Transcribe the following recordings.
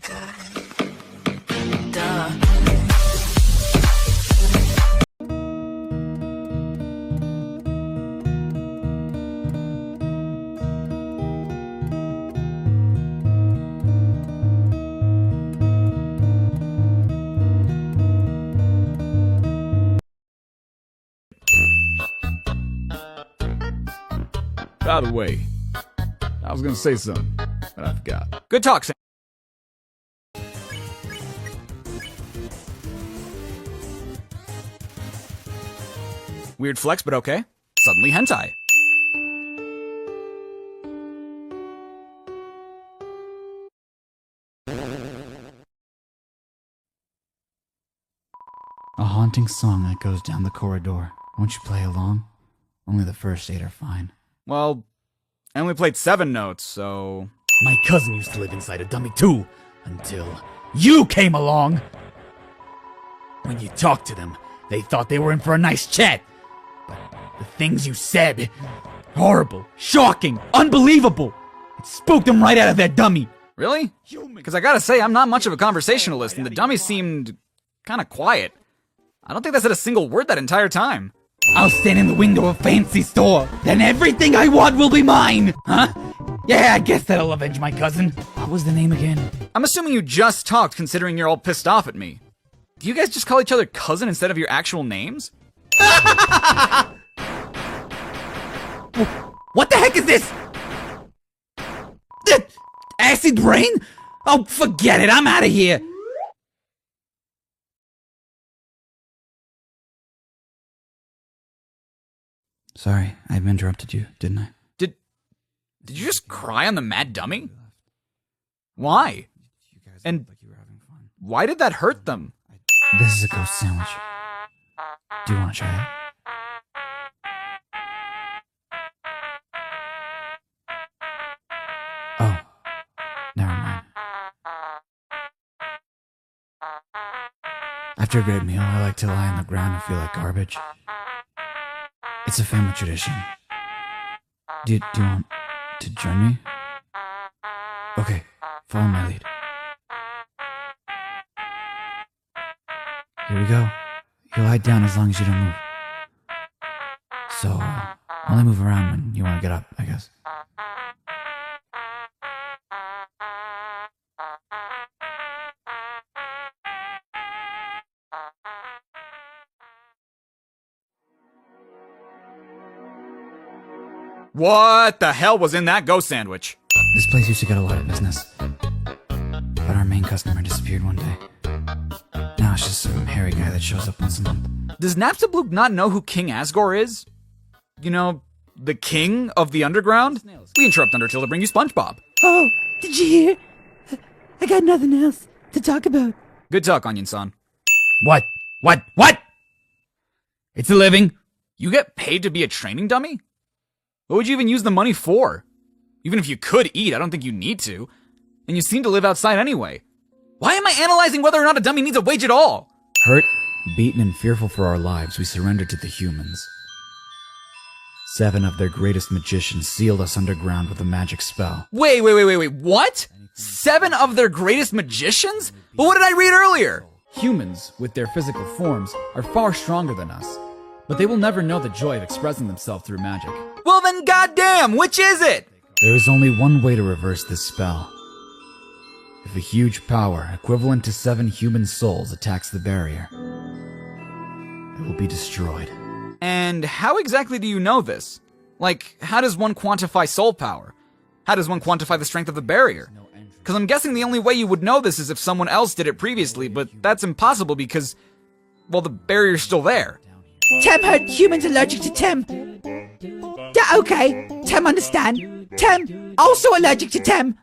By the way, I was gonna say something, but I forgot. Good talk, Sam. Weird flex, but okay. Suddenly hentai. A haunting song echoes down the corridor. Won't you play along? Only the first 8 are fine. Well, I only played 7 notes, so... My cousin used to live inside a dummy too, until you came along! When you talked to them, they thought they were in for a nice chat. But the things you said... horrible, shocking, unbelievable! It spooked them right out of their dummy! Really? Because I gotta say, I'm not much of a conversationalist, and the dummy seemed... kinda quiet. I don't think I said a single word that entire time. I'll stand in the window of a fancy store, then everything I want will be mine! Huh? Yeah, I guess that'll avenge my cousin. What was the name again? I'm assuming you just talked, considering you're all pissed off at me. Do you guys just call each other cousin instead of your actual names? What the heck is this? Acid rain? Oh, forget it, I'm out of here! Sorry, I've interrupted you, didn't I? Did you just cry on the mad dummy? Why? And why did that hurt them? This is a ghost sandwich. Do you want to try it? Oh, never mind. After a great meal, I like to lie on the ground and feel like garbage. It's a family tradition. Do you want to join me? Okay, follow my lead. Here we go. You lie down as long as you don't move. So, only move around when you want to get up, I guess. What the hell was in that ghost sandwich? This place used to get a lot of business. But our main customer disappeared one day. Now it's just some hairy guy that shows up once a month. Does Napstablook not know who King Asgore is? You know, the king of the underground? We interrupt Undertale to bring you SpongeBob. Oh, did you hear? I got nothing else to talk about. Good talk, Onion-san. What? It's a living. You get paid to be a training dummy? What would you even use the money for? Even if you could eat, I don't think you need to. And you seem to live outside anyway. Why am I analyzing whether or not a dummy needs a wage at all? Hurt, beaten, and fearful for our lives, we surrendered to the humans. 7 of their greatest magicians sealed us underground with a magic spell. Wait, what? 7 of their greatest magicians? But what did I read earlier? Humans, with their physical forms, are far stronger than us. But they will never know the joy of expressing themselves through magic. Well then, goddamn, which is it? There is only one way to reverse this spell. If a huge power, equivalent to 7 human souls, attacks the barrier, it will be destroyed. And how exactly do you know this? Like, how does one quantify soul power? How does one quantify the strength of the barrier? Because I'm guessing the only way you would know this is if someone else did it previously, but that's impossible because, well, the barrier's still there. Tem heard humans allergic to Tem. Yeah, okay. Tem understand. Tem also allergic to Tem.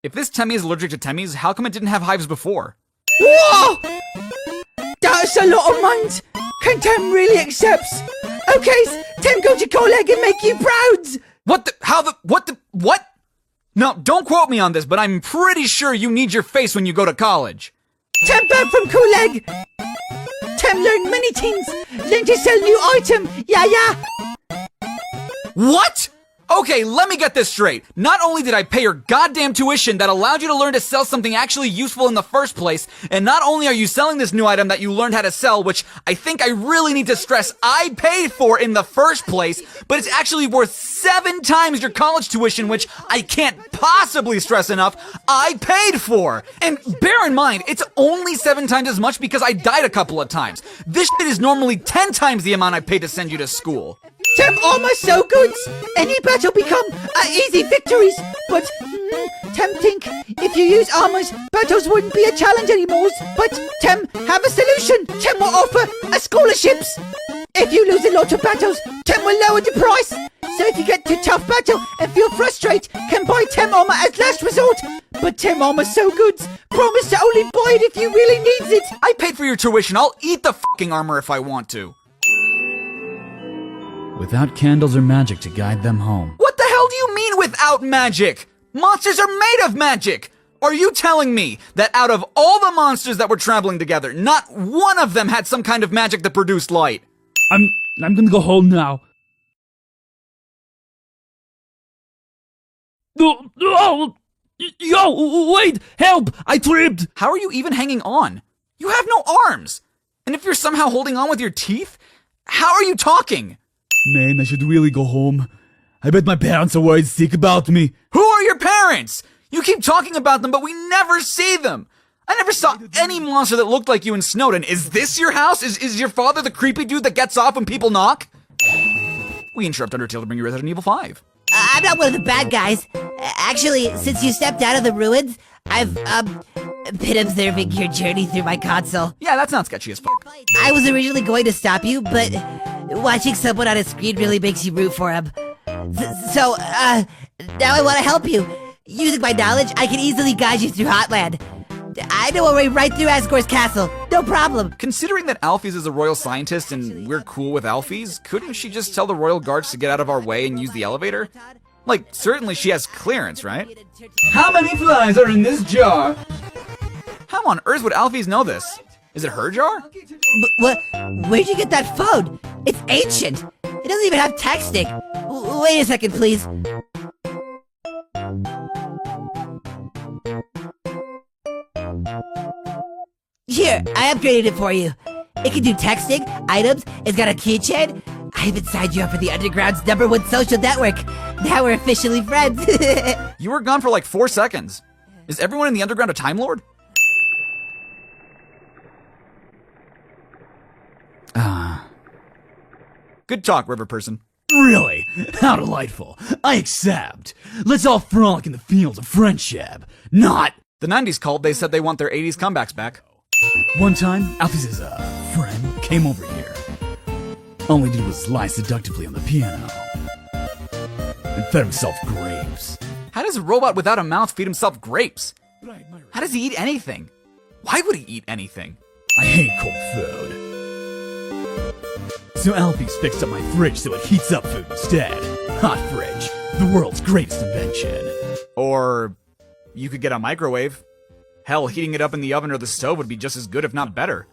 If this Temmie is allergic to Temmies, how come it didn't have hives before? Whoa! That's a lot of mind. Can Tem really accepts? Okay, Tem go to Coleg and make you proud. What? No, don't quote me on this, but I'm pretty sure you need your face when you go to college. Tem back from Coleg. Tem learn many things. Learn to sell new item. Yeah. What? Okay, let me get this straight. Not only did I pay your goddamn tuition that allowed you to learn to sell something actually useful in the first place, and not only are you selling this new item that you learned how to sell, which I think I really need to stress I paid for in the first place, but it's actually worth 7 times your college tuition, which I can't possibly stress enough, I paid for. And bear in mind, it's only 7 times as much because I died a couple of times. This shit is normally 10 times the amount I paid to send you to school. Tem armor so good, any battle become easy victories. But Tem think if you use armors, battles wouldn't be a challenge anymore. But Tem have a solution. Tem will offer scholarships. If you lose a lot of battles, Tem will lower the price. So if you get to tough battle and feel frustrated, can buy Tem armor as last resort. But Tem armor's so good, promise to only buy it if you really needs it. I paid for your tuition. I'll eat the fucking armor if I want to. Without candles or magic to guide them home. What the hell do you mean without magic? Monsters are made of magic! Are you telling me that out of all the monsters that were traveling together, not one of them had some kind of magic that produced light? I'm gonna go home now. No, yo, wait, help! I tripped! How are you even hanging on? You have no arms! And if you're somehow holding on with your teeth, how are you talking? Man, I should really go home. I bet my parents are worried sick about me. Who are your parents? You keep talking about them, but we never see them. I never saw any monster that looked like you in Snowden. Is this your house? Is your father the creepy dude that gets off when people knock? We interrupt Undertale to bring you Resident Evil 5. I'm not one of the bad guys. Actually, since you stepped out of the ruins, I've, been observing your journey through my console. Yeah, that's not sketchy as fuck. I was originally going to stop you, but watching someone on a screen really makes you root for him. So, now I want to help you. Using my knowledge, I can easily guide you through Hotland. I know a way right through Asgore's castle. No problem. Considering that Alphys is a royal scientist and we're cool with Alphys, couldn't she just tell the royal guards to get out of our way and use the elevator? Like, certainly she has clearance, right? How many flies are in this jar? How on earth would Alphys know this? Is it her jar? What? Where'd you get that phone? It's ancient. It doesn't even have texting. Wait a second, please. Here, I upgraded it for you. It can do texting, items, it's got a keychain. I even signed you up for the Underground's #1 social network. Now we're officially friends. You were gone for like 4 seconds. Is everyone in the Underground a Time Lord? Good talk, river person. Really? How delightful. I accept. Let's all frolic in the fields of friendship. Not. The 90s called, they said they want their 80s comebacks back. One time, Alphys' friend came over here. All he did was lie seductively on the piano. And fed himself grapes. How does a robot without a mouth feed himself grapes? How does he eat anything? Why would he eat anything? I hate cold food. So Alphys fixed up my fridge so it heats up food instead. Hot fridge, the world's greatest invention. Or you could get a microwave. Hell, heating it up in the oven or the stove would be just as good, if not better.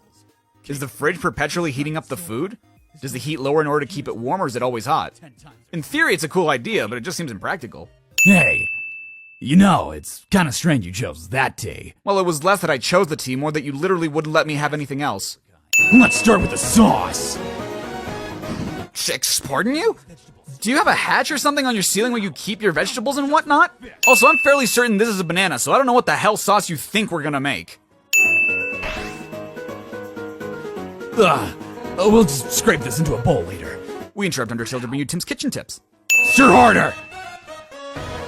Is the fridge perpetually heating up the food? Does the heat lower in order to keep it warm, or is it always hot? In theory, it's a cool idea, but it just seems impractical. Hey, you know, it's kind of strange you chose that tea. Well, it was less that I chose the tea, more that you literally wouldn't let me have anything else. Let's start with the sauce. Pardon you? Do you have a hatch or something on your ceiling where you keep your vegetables and whatnot? Also, I'm fairly certain this is a banana, so I don't know what the hell sauce you think we're gonna make. We'll just scrape this into a bowl later. We interrupt Undertale to bring you Tim's kitchen tips. Stir harder!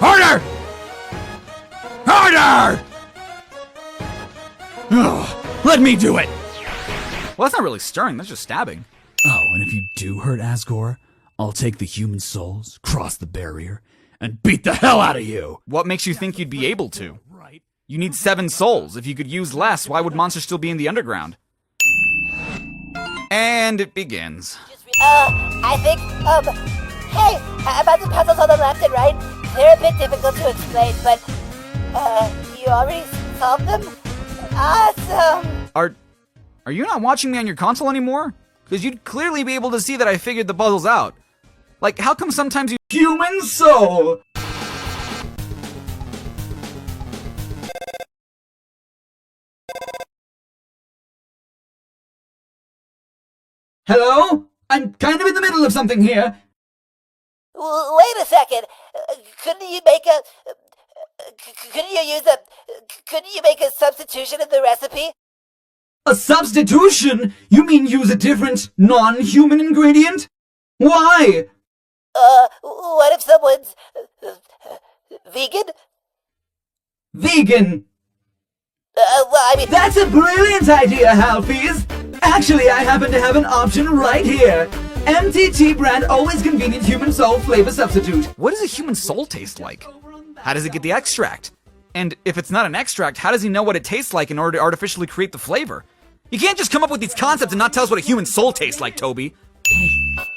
Harder! Harder! Ugh, let me do it! Well, that's not really stirring, that's just stabbing. Oh, and if you do hurt Asgore, I'll take the human souls, cross the barrier, and beat the hell out of you! What makes you think you'd be able to? You need 7 souls. If you could use less, why would monsters still be in the underground? And it begins. I think, hey, about the puzzles on the left and right, they're a bit difficult to explain, but, you already solved them? Awesome! Are you not watching me on your console anymore? Because you'd clearly be able to see that I figured the puzzles out. Like, how come sometimes you— Human soul! Hello? I'm kind of in the middle of something here. Wait a second. Couldn't you make a... Couldn't you make a substitution of the recipe? A substitution? You mean use a different, non-human ingredient? Why? What if someone's... vegan? Vegan! Well, I mean... That's a brilliant idea, Halfies! Actually, I happen to have an option right here. MTT brand always convenient human soul flavor substitute. what does a human soul taste like? How does it get the extract? And if it's not an extract, how does he know what it tastes like in order to artificially create the flavor? You can't just come up with these concepts and not tell us what a human soul tastes like, Toby. Hey,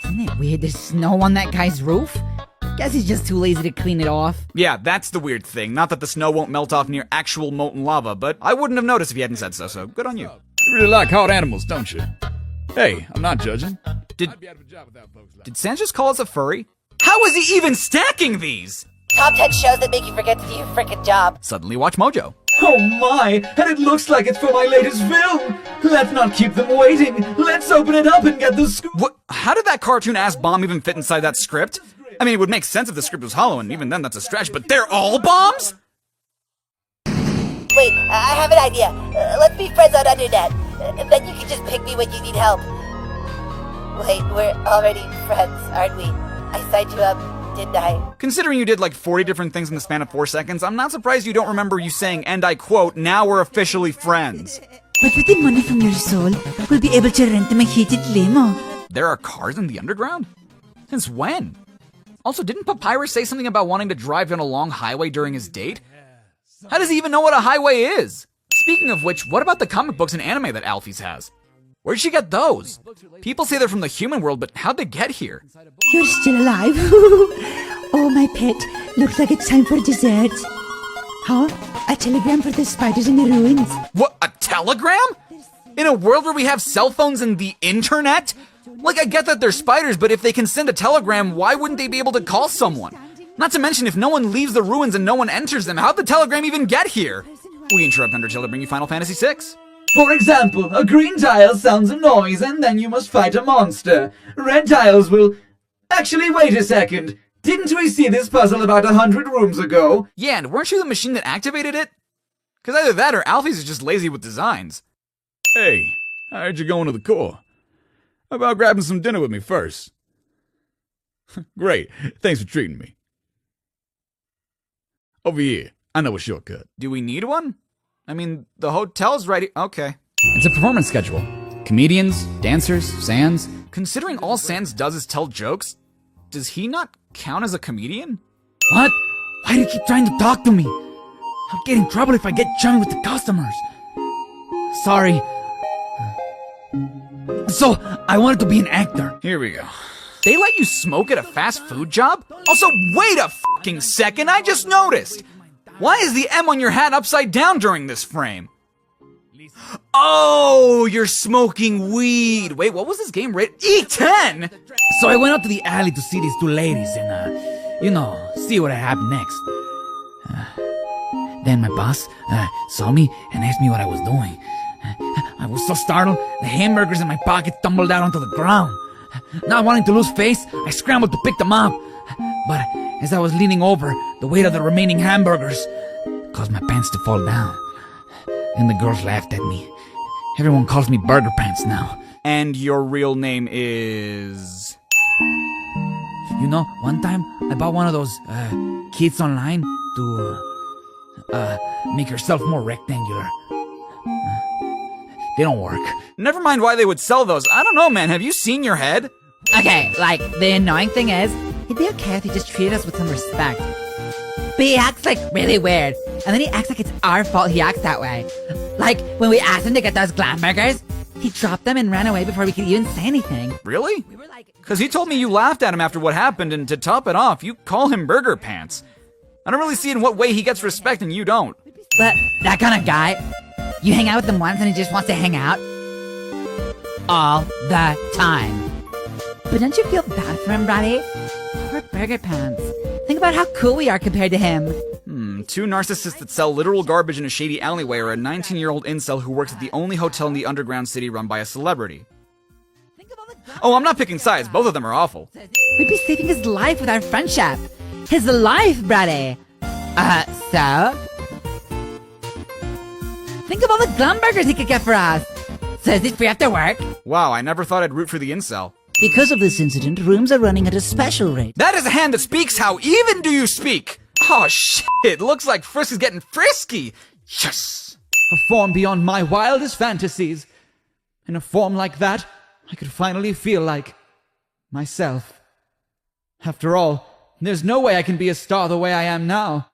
isn't it weird there's snow on that guy's roof? Guess he's just too lazy to clean it off. Yeah, that's the weird thing. Not that the snow won't melt off near actual molten lava, but I wouldn't have noticed if you hadn't said so, so good on you. You really like hot animals, don't you? Hey, I'm not judging. Did Sans just call us a furry? How is he even stacking these? Top 10 shows that make you forget to do your frickin' job. Suddenly watch Mojo. Oh my, and it looks like it's for my latest film. Let's not keep them waiting. Let's open it up and get the scoop. What? How did that cartoon-ass bomb even fit inside that script? I mean, it would make sense if the script was hollow, and even then that's a stretch, but they're all bombs? Wait, I have an idea. Let's be friends on Undernet. Then you can just pick me when you need help. Wait, we're already friends, aren't we? I signed you up, didn't I? Considering you did like 40 different things in the span of 4 seconds, I'm not surprised you don't remember you saying, and I quote, "Now we're officially friends." But with the money from your soul, we'll be able to rent them a heated limo. There are cars in the underground? Since when? Also, didn't Papyrus say something about wanting to drive down a long highway during his date? How does he even know what a highway is? Speaking of which, what about the comic books and anime that Alphys has? Where'd she get those? People say they're from the human world, but how'd they get here? You're still alive. Oh, my pet. Looks like it's time for dessert. Huh? A telegram for the spiders in the ruins. What, a telegram? In a world where we have cell phones and the internet? Like, I get that they're spiders, but if they can send a telegram, why wouldn't they be able to call someone? Not to mention, if no one leaves the ruins and no one enters them, how'd the telegram even get here? We interrupt Undertale to bring you Final Fantasy VI. For example, a green tile sounds a noise and then you must fight a monster. Red tiles will... Actually, wait a second. Didn't we see this puzzle about 100 rooms ago? Yeah, and weren't you the machine that activated it? Because either that or Alphys is just lazy with designs. Hey, I heard you're going to the core. How about grabbing some dinner with me first? Great, thanks for treating me. Over here, I know a shortcut. Do we need one? I mean, the hotel's right here. Okay. It's a performance schedule. Comedians, dancers, Sans. Considering all Sans does is tell jokes, does he not count as a comedian? What? Why do you keep trying to talk to me? I'll get in trouble if I get chummy with the customers. Sorry. So, I wanted to be an actor. Here we go. They let you smoke at a fast food job? Also, wait a fucking second, I just noticed! Why is the M on your hat upside down during this frame? Oh, you're smoking weed! Wait, what was this game rated? E10! So I went out to the alley to see these two ladies and, see what had happened next. Then my boss saw me and asked me what I was doing. I was so startled, the hamburgers in my pocket tumbled out onto the ground. Not wanting to lose face, I scrambled to pick them up. But as I was leaning over, the weight of the remaining hamburgers caused my pants to fall down. And the girls laughed at me. Everyone calls me Burger Pants now. And your real name is... One time I bought one of those kits online to make yourself more rectangular. They don't work. Never mind why they would sell those. I don't know, man. Have you seen your head? Okay, the annoying thing is, it'd be okay if he just treated us with some respect. But he acts, really weird. And then he acts like it's our fault he acts that way. Like, when we asked him to get those glam burgers, he dropped them and ran away before we could even say anything. Really? Because he told me you laughed at him after what happened, and to top it off, you call him Burger Pants. I don't really see in what way he gets respect and you don't. But that kind of guy, you hang out with him once and he just wants to hang out all the time. But don't you feel bad for him, Brady? Poor Burger Pants. Think about how cool we are compared to him. Two narcissists that sell literal garbage in a shady alleyway or a 19-year-old incel who works at the only hotel in the underground city run by a celebrity. Oh, I'm not picking sides. Both of them are awful. We'd be saving his life with our friendship. His life, Brady. So? Think of all the glum burgers he could get for us. So is it free after work? Wow, I never thought I'd root for the incel. Because of this incident, rooms are running at a special rate. That is a hand that speaks. How even do you speak? Oh, shit. Looks like Frisk is getting frisky. Yes. A form beyond my wildest fantasies. In a form like that, I could finally feel like myself. After all, there's no way I can be a star the way I am now.